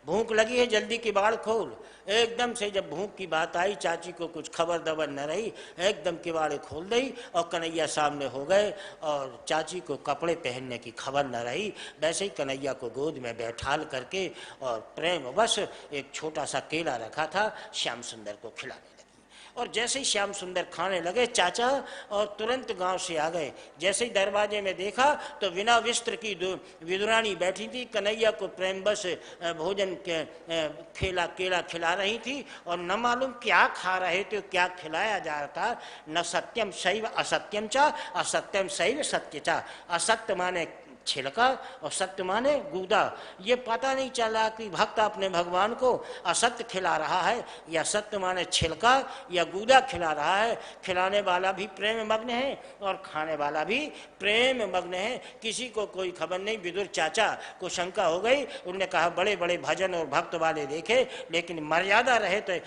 भूख लगी है, जल्दी किवाड़ खोल। एकदम से जब भूख की बात आई, चाची को कुछ खबर दबर न रही, एकदम किवाड़े खोल दी और कन्हैया सामने हो गए। और चाची को कपड़े पहनने की खबर न रही, वैसे ही कन्हैया को गोद में बैठाल करके और प्रेमवश एक छोटा सा केला रखा था, श्याम सुंदर को खिलाने लगी। और जैसे ही श्याम सुंदर खाने लगे चाचा, और तुरंत गांव से आ गए। जैसे ही दरवाजे में देखा तो बिना विस्त्र की विदुरानी बैठी थी, कन्हैया को प्रेमवश भोजन के केला खिला रही थी। और न मालूम क्या खा रहे थे, क्या खिलाया जा रहा था। न सत्यम शैव असत्यम चा, असत्यम शैव सत्य चा। असत्य माने छिलका और सत्य माने गूदा। ये पता नहीं चला कि भक्त अपने भगवान को असत्य खिला रहा है या सत्य माने छिलका या गूदा खिला रहा है। खिलाने वाला भी प्रेम मग्न है और खाने वाला भी प्रेम मग्न है। किसी को कोई खबर नहीं। विदुर चाचा को शंका हो गई। उन्होंने कहा बड़े बड़े भजन और भक्त वाले देखे, लेकिन मर्यादा रहे तो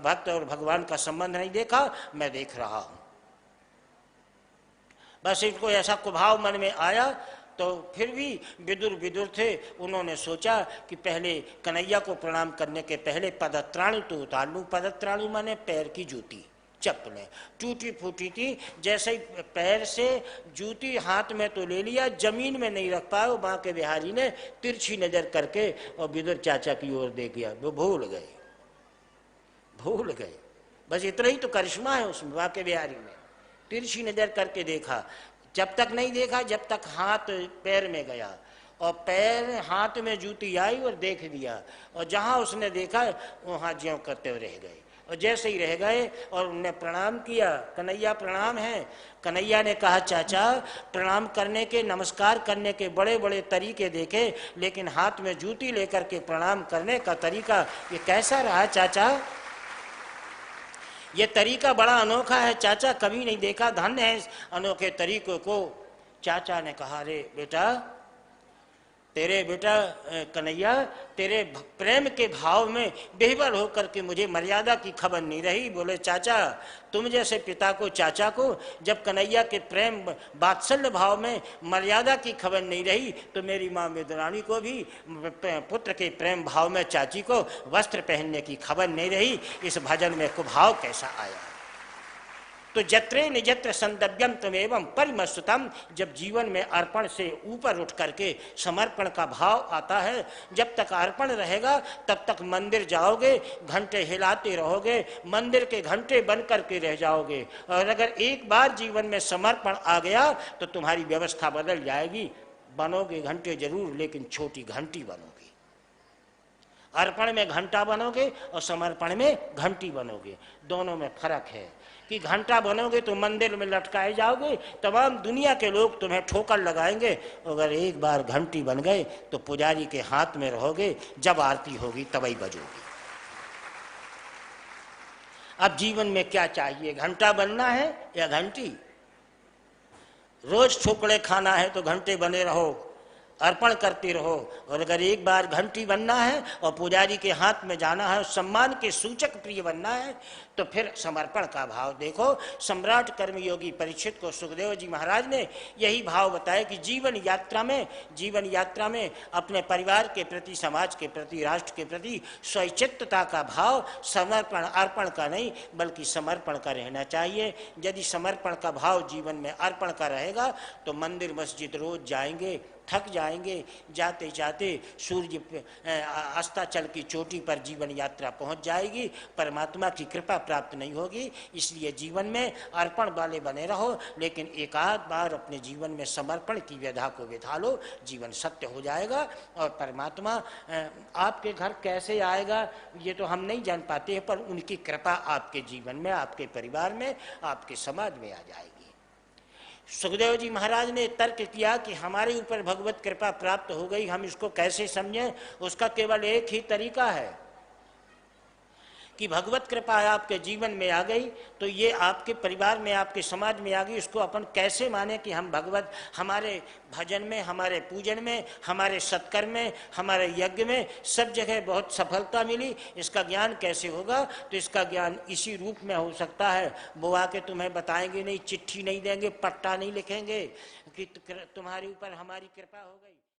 भक्त और भगवान का संबंध नहीं देखा। मैं देख रहा हूँ। बस इनको ऐसा कुभाव मन में आया। तो फिर भी विदुर थे, उन्होंने सोचा कि पहले कन्हैया को प्रणाम करने के पहले पदत्राणी तो उतार लूँ। पदत्राणी माने पैर की जूती, चप्पलें टूटी फूटी थी। जैसे ही पैर से जूती हाथ में तो ले लिया, जमीन में नहीं रख पाए। बांके बिहारी ने तिरछी नजर करके और विदुर चाचा की ओर देख गया। वो भूल गए। बस इतना ही तो करिश्मा है उसमें। बांके बिहारी ने तिरछी नजर करके देखा। जब तक नहीं देखा जब तक हाथ पैर में गया, और पैर हाथ में जूती आई और देख दिया। और जहां उसने देखा वहां ज्यों करते हुए रह गए। और जैसे ही रह गए और उन्होंने प्रणाम किया, कन्हैया प्रणाम है। कन्हैया ने कहा चाचा, प्रणाम करने के, नमस्कार करने के बड़े बड़े तरीके देखे, लेकिन हाथ में जूती लेकर के प्रणाम करने का तरीका ये कैसा रहा चाचा? ये तरीका बड़ा अनोखा है चाचा, कभी नहीं देखा। धन्य है इस अनोखे तरीकों को। चाचा ने कहा रे बेटा कन्हैया, तेरे प्रेम के भाव में बेहबर होकर के मुझे मर्यादा की खबर नहीं रही। बोले चाचा, तुम जैसे पिता को, चाचा को जब कन्हैया के प्रेम वात्सल्य भाव में मर्यादा की खबर नहीं रही, तो मेरी माँ विदुरानी को भी पुत्र के प्रेम भाव में चाची को वस्त्र पहनने की खबर नहीं रही। इस भजन में कुभाव कैसा आया। तो जत्रे निजत्र संदव्यम तमेवं परिमस्तुतम, जब जीवन में अर्पण से ऊपर उठ करके समर्पण का भाव आता है, जब तक अर्पण रहेगा तब तक मंदिर जाओगे, घंटे हिलाते रहोगे, मंदिर के घंटे बन करके रह जाओगे। और अगर एक बार जीवन में समर्पण आ गया तो तुम्हारी व्यवस्था बदल जाएगी। बनोगे घंटे जरूर, लेकिन छोटी घंटी बनोगे। अर्पण में घंटा बनोगे और समर्पण में घंटी बनोगे। दोनों में फर्क है कि घंटा बनोगे तो मंदिर में लटकाए जाओगे, तमाम दुनिया के लोग तुम्हें ठोकर लगाएंगे। अगर एक बार घंटी बन गए तो पुजारी के हाथ में रहोगे, जब आरती होगी तभी बजोगी। अब जीवन में क्या चाहिए? घंटा बनना है या घंटी? रोज ठोकरे खाना है तो घंटे बने रहो, अर्पण करते रहो। और अगर एक बार घंटी बनना है और पुजारी के हाथ में जाना है, सम्मान के सूचक प्रिय बनना है, तो फिर समर्पण का भाव देखो। सम्राट कर्मयोगी परीक्षित को सुखदेव जी महाराज ने यही भाव बताया कि जीवन यात्रा में अपने परिवार के प्रति, समाज के प्रति, राष्ट्र के प्रति स्वचित्तता का भाव, समर्पण अर्पण का नहीं बल्कि समर्पण का रहना चाहिए। यदि समर्पण का भाव जीवन में अर्पण का रहेगा तो मंदिर मस्जिद रोज जाएंगे, थक जाएंगे। जाते जाते सूर्य अस्ताचल की चोटी पर जीवन यात्रा पहुंच जाएगी, परमात्मा की कृपा प्राप्त नहीं होगी। इसलिए जीवन में अर्पण वाले बने रहो, लेकिन एक आध बार अपने जीवन में समर्पण की व्यधा को बिठा लो, जीवन सत्य हो जाएगा। और परमात्मा आपके घर कैसे आएगा ये तो हम नहीं जान पाते हैं, पर उनकी कृपा आपके जीवन में, आपके परिवार में, आपके समाज में आ जाएगी। सुखदेव जी महाराज ने तर्क किया कि हमारे ऊपर भगवत कृपा प्राप्त हो गई, हम इसको कैसे समझें? उसका केवल एक ही तरीका है कि भगवत कृपा आपके जीवन में आ गई तो ये आपके परिवार में, आपके समाज में आ गई। उसको अपन कैसे माने कि हम भगवत, हमारे भजन में, हमारे पूजन में, हमारे सत्कर्म में, हमारे यज्ञ में सब जगह बहुत सफलता मिली। इसका ज्ञान कैसे होगा? तो इसका ज्ञान इसी रूप में हो सकता है। वो आके तुम्हें बताएंगे नहीं, चिट्ठी नहीं देंगे, पट्टा नहीं लिखेंगे कि तुम्हारे ऊपर हमारी कृपा हो गई।